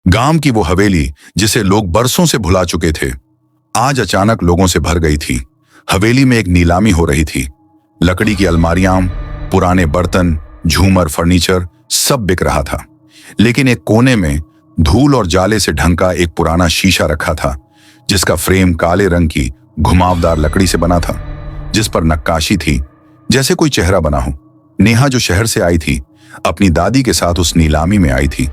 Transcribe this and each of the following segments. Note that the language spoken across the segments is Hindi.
गांव की वो हवेली जिसे लोग बरसों से भुला चुके थे, आज अचानक लोगों से भर गई थी। हवेली में एक नीलामी हो रही थी। लकड़ी की अलमारियां, पुराने बर्तन, झूमर, फर्नीचर सब बिक रहा था। लेकिन एक कोने में धूल और जाले से ढंका एक पुराना शीशा रखा था, जिसका फ्रेम काले रंग की घुमावदार लकड़ी से बना था, जिस पर नक्काशी थी जैसे कोई चेहरा बना हो। नेहा जो शहर से आई थी, अपनी दादी के साथ उस नीलामी में आई थी।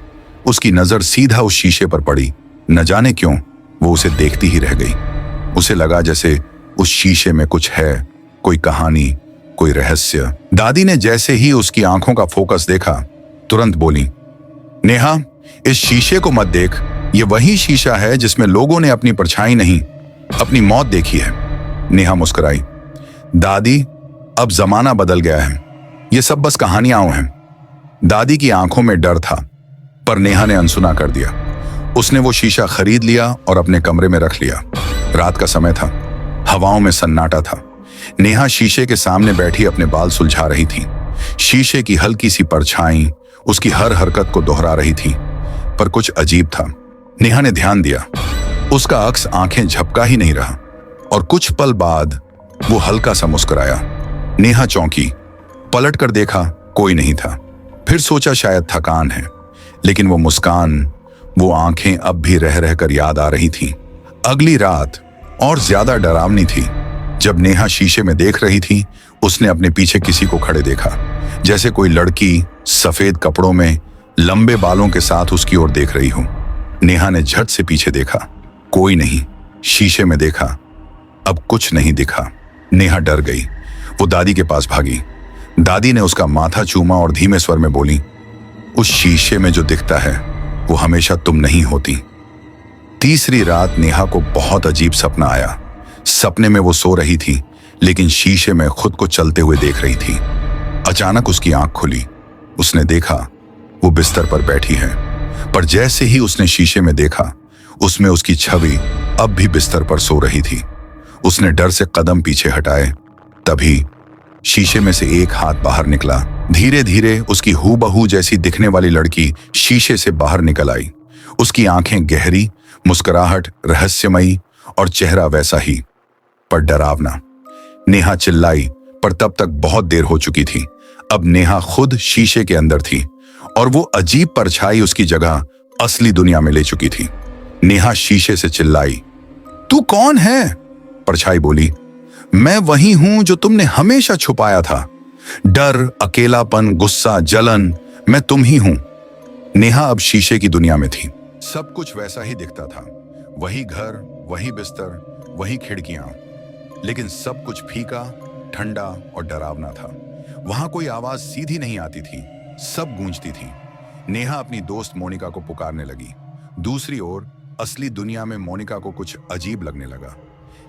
उसकी नजर सीधा उस शीशे पर पड़ी। न जाने क्यों वो उसे देखती ही रह गई। उसे लगा जैसे उस शीशे में कुछ है, कोई कहानी, कोई रहस्य। दादी ने जैसे ही उसकी आंखों का फोकस देखा, तुरंत बोली, नेहा, इस शीशे को मत देख। ये वही शीशा है जिसमें लोगों ने अपनी परछाई नहीं, अपनी मौत देखी है। नेहा मुस्कुराई, दादी, अब जमाना बदल गया है, ये सब बस कहानियां हैं। दादी की आंखों में डर था, पर नेहा ने अनसुना कर दिया। उसने वो शीशा खरीद लिया और अपने कमरे में रख लिया। रात का समय था, हवाओं में सन्नाटा था। नेहा शीशे के सामने बैठी अपने बाल सुलझा रही थी। शीशे की हल्की सी परछाई उसकी हर हरकत को दोहरा रही थी, पर कुछ अजीब था। नेहा ने ध्यान दिया, उसका अक्स आंखें झपका ही नहीं रहा, और कुछ पल बाद वो हल्का सा मुस्कुराया। नेहा चौंकी, पलट कर देखा, कोई नहीं था। फिर सोचा शायद थकान है, लेकिन वो मुस्कान, वो आंखें अब भी रह रहकर याद आ रही थीं। अगली रात और ज्यादा डरावनी थी। जब नेहा शीशे में देख रही थी, उसने अपने पीछे किसी को खड़े देखा, जैसे कोई लड़की सफेद कपड़ों में लंबे बालों के साथ उसकी ओर देख रही हो। नेहा ने झट से पीछे देखा, कोई नहीं। शीशे में देखा, अब कुछ नहीं दिखा। नेहा डर गई। वो दादी के पास भागी। दादी ने उसका माथा चूमा और धीमे स्वर में बोली, उस शीशे में जो दिखता है वो हमेशा तुम नहीं होती। तीसरी रात नेहा को बहुत अजीब सपना आया। सपने में वो सो रही थी, लेकिन शीशे में खुद को चलते हुए देख रही थी। अचानक उसकी आंख खुली। उसने देखा वो बिस्तर पर बैठी है, पर जैसे ही उसने शीशे में देखा, उसमें उसकी छवि अब भी बिस्तर पर सो रही थी। उसने डर से कदम पीछे हटाए। तभी शीशे में से एक हाथ बाहर निकला। धीरे धीरे उसकी हूबहू जैसी दिखने वाली लड़की शीशे से बाहर निकल आई। उसकी आंखें गहरी, मुस्कुराहट रहस्यमयी और चेहरा वैसा ही, पर डरावना। नेहा चिल्लाई, पर तब तक बहुत देर हो चुकी थी। अब नेहा खुद शीशे के अंदर थी, और वो अजीब परछाई उसकी जगह असली दुनिया में ले चुकी थी। नेहा शीशे से चिल्लाई, तू कौन है? परछाई बोली, मैं वही हूं जो तुमने हमेशा छुपाया था। डर, अकेलापन, गुस्सा, जलन, मैं तुम ही हूं। नेहा अब शीशे की दुनिया में थी। सब कुछ वैसा ही दिखता था, वही घर, वही बिस्तर, वही खिड़कियां, लेकिन सब कुछ फीका, ठंडा और डरावना था। वहां कोई आवाज सीधी नहीं आती थी, सब गूंजती थी। नेहा अपनी दोस्त मोनिका को पुकारने लगी। दूसरी ओर असली दुनिया में मोनिका को कुछ अजीब लगने लगा।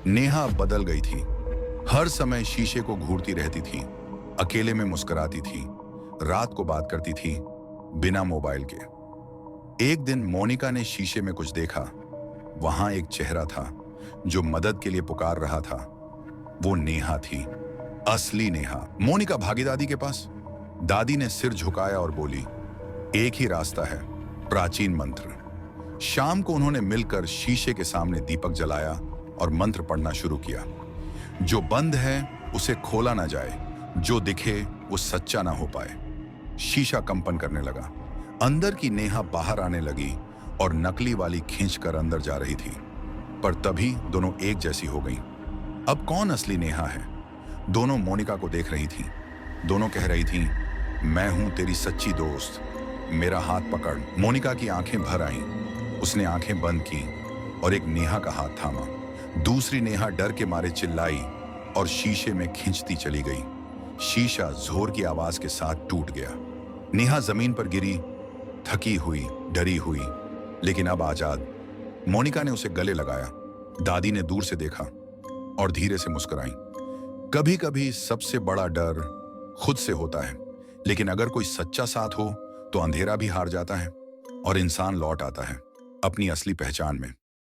नेहा अब बदल गई थी। हर समय शीशे को घूरती रहती थी, अकेले में मुस्कुराती थी, रात को बात करती थी बिना मोबाइल के। एक दिन मोनिका ने शीशे में कुछ देखा। वहां एक चेहरा था जो मदद के लिए पुकार रहा था। वो नेहा थी, असली नेहा। मोनिका भागी दादी के पास। दादी ने सिर झुकाया और बोली, एक ही रास्ता है, प्राचीन मंत्र। शाम को उन्होंने मिलकर शीशे के सामने दीपक जलाया और मंत्र पढ़ना शुरू किया। जो बंद है उसे खोला ना जाए, जो दिखे वो सच्चा ना हो पाए। शीशा कंपन करने लगा। अंदर की नेहा बाहर आने लगी और नकली वाली खींचकर अंदर जा रही थी, पर तभी दोनों एक जैसी हो गईं। अब कौन असली नेहा है? दोनों मोनिका को देख रही थीं। दोनों कह रही थीं, मैं हूं तेरी सच्ची दोस्त, मेरा हाथ पकड़। मोनिका की आंखें भर आईं। उसने आंखें बंद की और एक नेहा का हाथ थामा। दूसरी नेहा डर के मारे चिल्लाई और शीशे में खींचती चली गई। शीशा जोर की आवाज के साथ टूट गया। नेहा जमीन पर गिरी, थकी हुई, डरी हुई, लेकिन अब आजाद। मोनिका ने उसे गले लगाया। दादी ने दूर से देखा और धीरे से मुस्कुराई। कभी कभी सबसे बड़ा डर खुद से होता है, लेकिन अगर कोई सच्चा साथ हो तो अंधेरा भी हार जाता है और इंसान लौट आता है अपनी असली पहचान में।